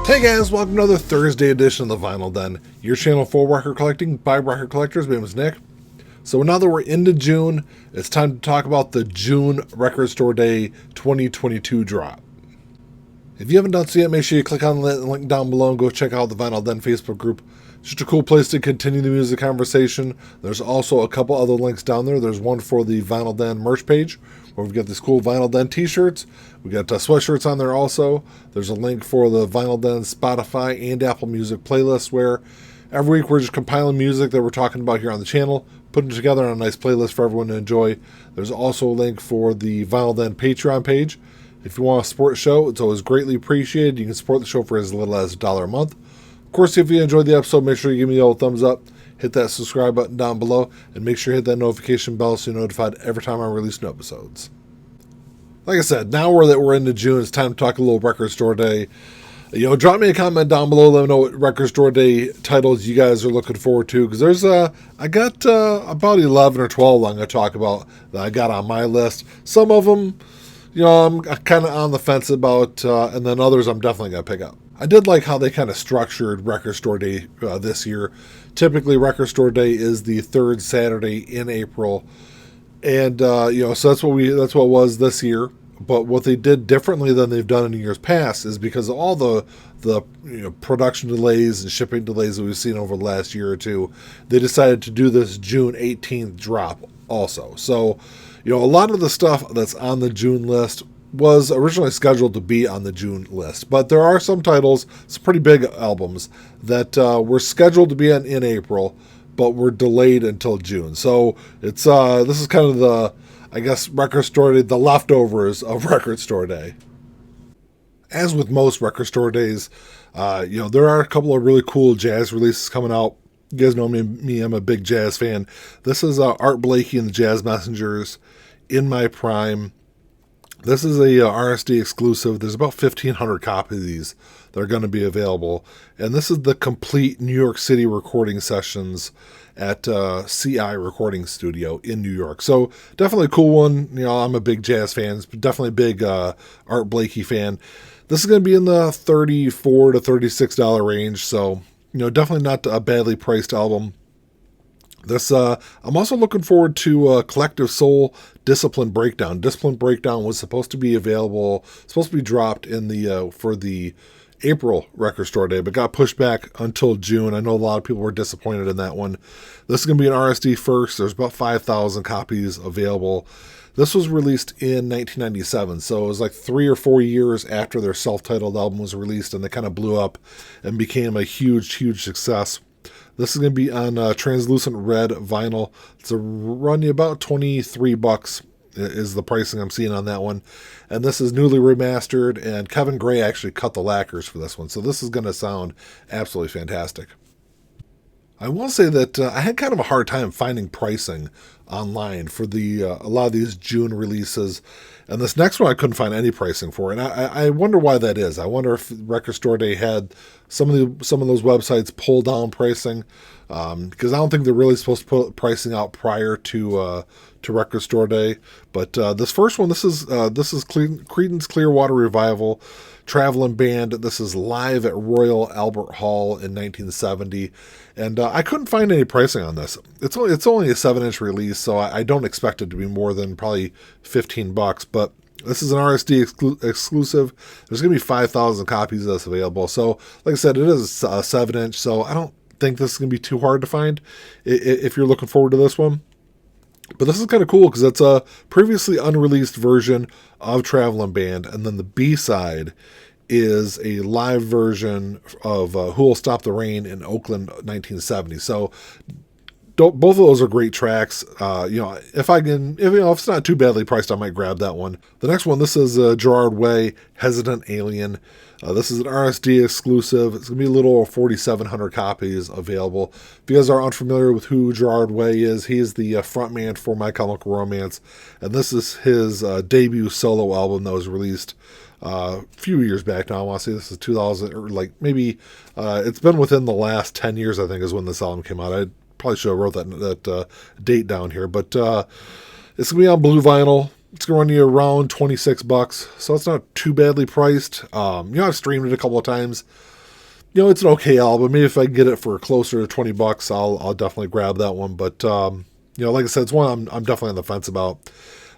Hey guys, welcome to another Thursday edition of the Vinyl Den, your channel for record collecting by record collectors. My name is Nick. So now that we're into June, it's time to talk about the June Record Store Day 2022 drop. If you haven't done so yet, make sure you click on the link down below and go check out the Vinyl Den Facebook group. It's just a cool place to continue the music conversation. There's also a couple other links down there. There's one for the Vinyl Den merch page, where we've got these cool Vinyl Den t-shirts. We got sweatshirts on there also. There's a link for the Vinyl Den Spotify and Apple Music playlist, where every week we're just compiling music that we're talking about here on the channel, putting it together on a nice playlist for everyone to enjoy. There's also a link for the Vinyl Den Patreon page. If you want to support the show, it's always greatly appreciated. You can support the show for as little as $1 a month. Of course, if you enjoyed the episode, make sure you give me a little thumbs up, hit that subscribe button down below, and make sure you hit that notification bell so you're notified every time I release new episodes. Like I said, now that we're into June, it's time to talk a little Record Store Day. Drop me a comment down below. Let me know what Record Store Day titles you guys are looking forward to. Because there's I got about 11 or 12 I'm going to talk about that I got on my list. Some of them, I'm kind of on the fence about, and then others I'm definitely going to pick up. I did like how they kind of structured Record Store Day this year. Typically, Record Store Day is the third Saturday in April, and so that's what it was this year. But what they did differently than they've done in years past is because of all the production delays and shipping delays that we've seen over the last year or two, they decided to do this June 18th drop also. So, a lot of the stuff that's on the June list was originally scheduled to be on the June list, but there are some titles, some pretty big albums that were scheduled to be in April, but were delayed until June. So it's this is kind of the, I guess, Record Store Day, the leftovers of Record Store Day. As with most Record Store Days, there are a couple of really cool jazz releases coming out. You guys know me, I'm a big jazz fan. This is Art Blakey and the Jazz Messengers, In My Prime. This is a RSD exclusive. There's about 1,500 copies of these that are going to be available. And this is the complete New York City recording sessions at CI Recording Studio in New York. So definitely a cool one. I'm a big jazz fan. Definitely a big Art Blakey fan. This is going to be in the $34 to $36 range. So, definitely not a badly priced album. This I'm also looking forward to Collective Soul Discipline Breakdown. Discipline Breakdown was supposed to be dropped in the for the April Record Store Day, but got pushed back until June. I know a lot of people were disappointed in that one. This is going to be an RSD first. There's about 5,000 copies available. This was released in 1997, so it was like 3 or 4 years after their self-titled album was released, and they kind of blew up and became a huge, huge success. This is going to be on translucent red vinyl. It's run you about $23 is the pricing I'm seeing on that one. And this is newly remastered, and Kevin Gray actually cut the lacquers for this one. So this is going to sound absolutely fantastic. I will say that I had kind of a hard time finding pricing online for the a lot of these June releases. And this next one I couldn't find any pricing for. And I wonder why that is. I wonder if Record Store Day had some of those websites pull down pricing. Because I don't think they're really supposed to put pricing out prior to Record Store Day. But this first one, this is Creedence Clearwater Revival, Traveling Band. This is live at Royal Albert Hall in 1970, and I couldn't find any pricing on this. It's only a 7-inch release, so I don't expect it to be more than probably $15. But this is an RSD exclusive. There's going to be 5,000 copies of this available. So, like I said, it is a 7-inch, so I don't think this is going to be too hard to find if you're looking forward to this one. But this is kind of cool because it's a previously unreleased version of Traveling Band, and then the B-side is a live version of Who'll Stop the Rain in Oakland 1970. So both of those are great tracks. If it's not too badly priced, I might grab that one. The next one, this is Gerard Way, Hesitant Alien. This is an RSD exclusive. It's going to be a little over 4,700 copies available. If you guys are unfamiliar with who Gerard Way is, he is the frontman for My Chemical Romance, and this is his debut solo album that was released a few years back now. I want to say this is 2000, or it's been within the last 10 years, I think, is when this album came out. I probably should have wrote that date down here, but it's going to be on blue vinyl. It's going to run you around $26, so it's not too badly priced. I've streamed it a couple of times. It's an okay album. Maybe if I can get it for closer to $20, I'll definitely grab that one. But like I said, it's one I'm definitely on the fence about.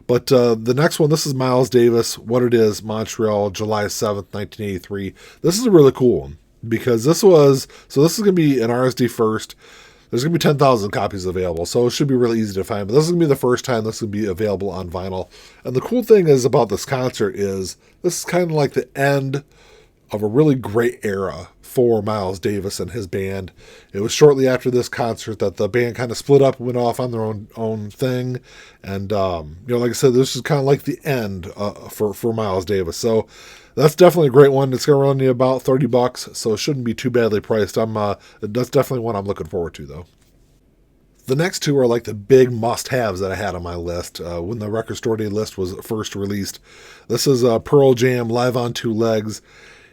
But the next one, this is Miles Davis, What It Is, Montreal, July 7th, 1983. This is a really cool one because this is going to be an RSD first. There's going to be 10,000 copies available, so it should be really easy to find. But this is going to be the first time this is going to be available on vinyl. And the cool thing is about this concert is this is kind of like the end of a really great era for Miles Davis and his band. It was shortly after this concert that the band kind of split up and went off on their own thing. And, like I said, this is kind of like the end for Miles Davis. So that's definitely a great one. It's going to run you about $30, so it shouldn't be too badly priced. That's definitely one I'm looking forward to, though. The next two are like the big must-haves that I had on my list when the Record Store Day list was first released. This is Pearl Jam, Live on Two Legs.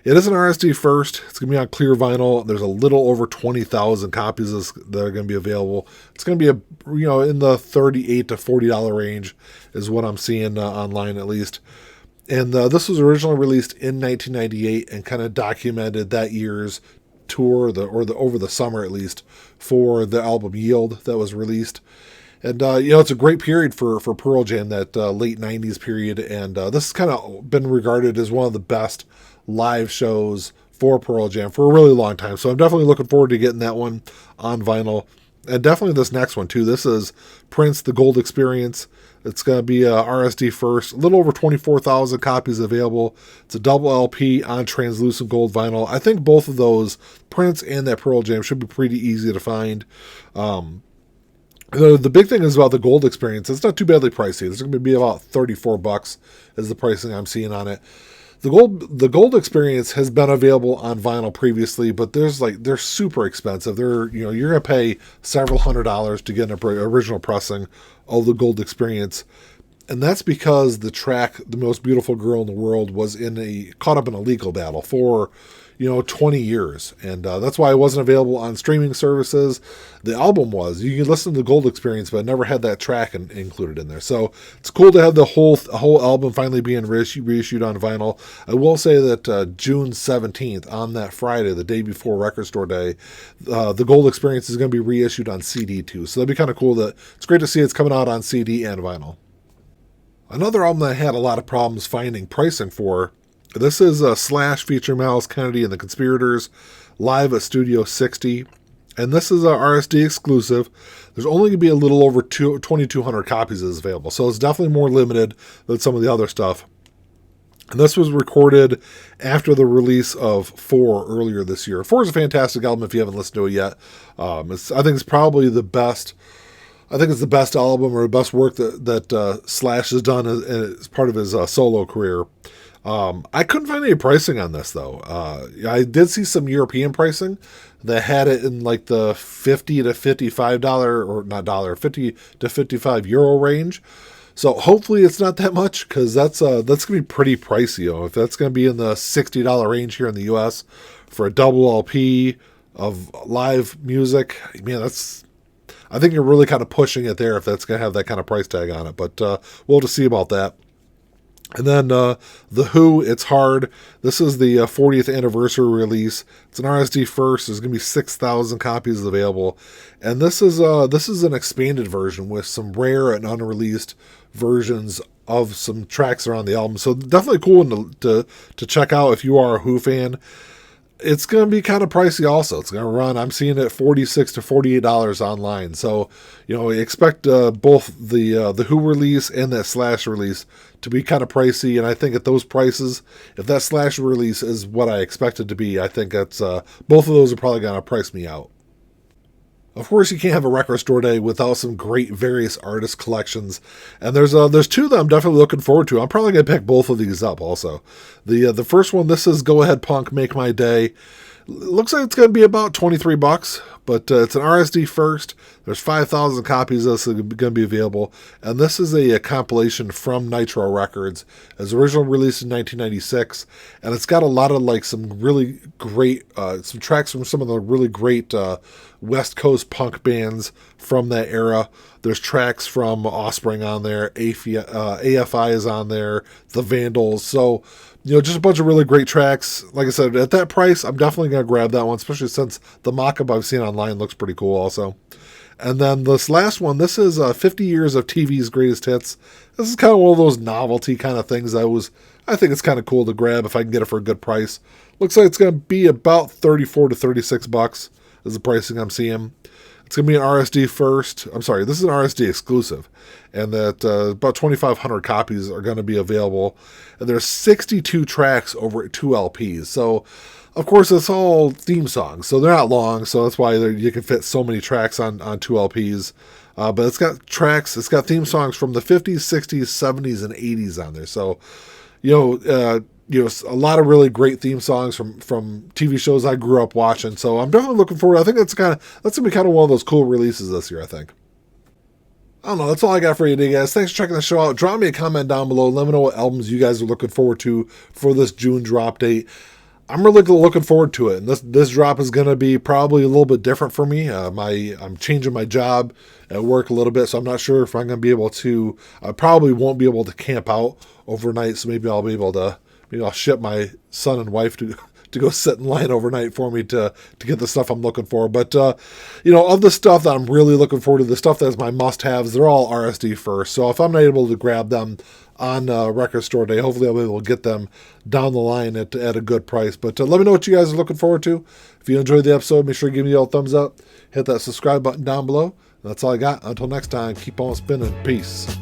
It is an RSD first. It's going to be on clear vinyl. There's a little over 20,000 copies that are going to be available. It's going to be in the $38 to $40 range is what I'm seeing online at least. And this was originally released in 1998 and kind of documented that year's tour, over the summer at least, for the album Yield that was released. And, it's a great period for Pearl Jam, that late 90s period. And this has kind of been regarded as one of the best live shows for Pearl Jam for a really long time. So I'm definitely looking forward to getting that one on vinyl. And definitely this next one, too. This is Prince, The Gold Experience. It's going to be RSD first. A little over 24,000 copies available. It's a double LP on translucent gold vinyl. I think both of those, Prince and that Pearl Jam, should be pretty easy to find. The big thing is about the Gold Experience. It's not too badly pricey. It's going to be about $34 is the pricing I'm seeing on it. The Gold Experience has been available on vinyl previously, but they're super expensive. You're going to pay several $100s to get an original pressing of the Gold Experience. And that's because the track, The Most Beautiful Girl in the World, was caught up in a legal battle for 20 years. And that's why it wasn't available on streaming services. The album was. You can listen to the Gold Experience, but it never had that track included in there. So it's cool to have the whole album finally being reissued on vinyl. I will say that June 17th, on that Friday, the day before Record Store Day, the Gold Experience is going to be reissued on CD too. So that'd be kind of cool. It's great to see it's coming out on CD and vinyl. Another album that I had a lot of problems finding pricing for, this is Slash featuring Miles Kennedy and the Conspirators, live at Studio 60. And this is a RSD exclusive. There's only going to be a little over 2,200 copies is available. So it's definitely more limited than some of the other stuff. And this was recorded after the release of 4 earlier this year. 4 is a fantastic album if you haven't listened to it yet. I think it's probably the best. I think it's the best album or the best work that Slash has done as part of his solo career. I couldn't find any pricing on this, though. I did see some European pricing that had it in like the $50 to $55, or not dollar, 50 to 55 euro range. So hopefully it's not that much, because that's going to be pretty pricey. If that's going to be in the $60 range here in the U.S. for a double LP of live music, man, I think you're really kind of pushing it there if that's going to have that kind of price tag on it. But we'll have to see about that. And then The Who, It's Hard. This is the 40th anniversary release. It's an RSD first. There's going to be 6,000 copies available. And this is an expanded version with some rare and unreleased versions of some tracks that are on the album. So definitely cool one to check out if you are a Who fan. It's going to be kind of pricey also. It's going to run, I'm seeing it $46 to $48 online. So, expect both the Who release and that Slash release to be kind of pricey. And I think at those prices, if that Slash release is what I expect it to be, I think that's both of those are probably going to price me out. Of course, you can't have a Record Store Day without some great various artist collections. And there's two that I'm definitely looking forward to. I'm probably going to pick both of these up also. The first one, this is Go Ahead Punk, Make My Day. Looks like it's going to be about $23, but it's an RSD first. There's 5,000 copies of this that are going to be available. And this is a compilation from Nitro Records. It was originally released in 1996. And it's got a lot of some really great, some tracks from some of the really great West Coast punk bands from that era. There's tracks from Offspring on there, AFI is on there, The Vandals. So, just a bunch of really great tracks. Like I said, at that price, I'm definitely going to grab that one, especially since the mock-up I've seen online looks pretty cool also. And then this last one, this is 50 Years of TV's Greatest Hits. This is kind of one of those novelty kind of things I think it's kind of cool to grab if I can get it for a good price. Looks like it's going to be about 34 to 36 bucks is the pricing I'm seeing. It's going to be an RSD first. I'm sorry, this is an RSD exclusive. And that about 2,500 copies are going to be available. And there's 62 tracks over 2 LPs. So, of course, it's all theme songs. So they're not long. So that's why you can fit so many tracks on 2 LPs. But it's got tracks. It's got theme songs from the 50s, 60s, 70s, and 80s on there. So, a lot of really great theme songs from TV shows I grew up watching. So I'm definitely looking forward. I think that's gonna be kind of one of those cool releases this year, I think. I don't know. That's all I got for you today, guys. Thanks for checking the show out. Drop me a comment down below. Let me know what albums you guys are looking forward to for this June drop date. I'm really looking forward to it. And this drop is going to be probably a little bit different for me. I'm changing my job at work a little bit, so I'm not sure if I'm going to be able to. I probably won't be able to camp out overnight, so maybe I'll be able to. Maybe I'll ship my son and wife to go sit in line overnight for me to get the stuff I'm looking for. But, of the stuff that I'm really looking forward to, the stuff that's my must-haves, they're all RSD first. So if I'm not able to grab them on Record Store Day, hopefully I'll be able to get them down the line at a good price. But let me know what you guys are looking forward to. If you enjoyed the episode, make sure you give me a thumbs up. Hit that subscribe button down below. And that's all I got. Until next time, keep on spinning. Peace.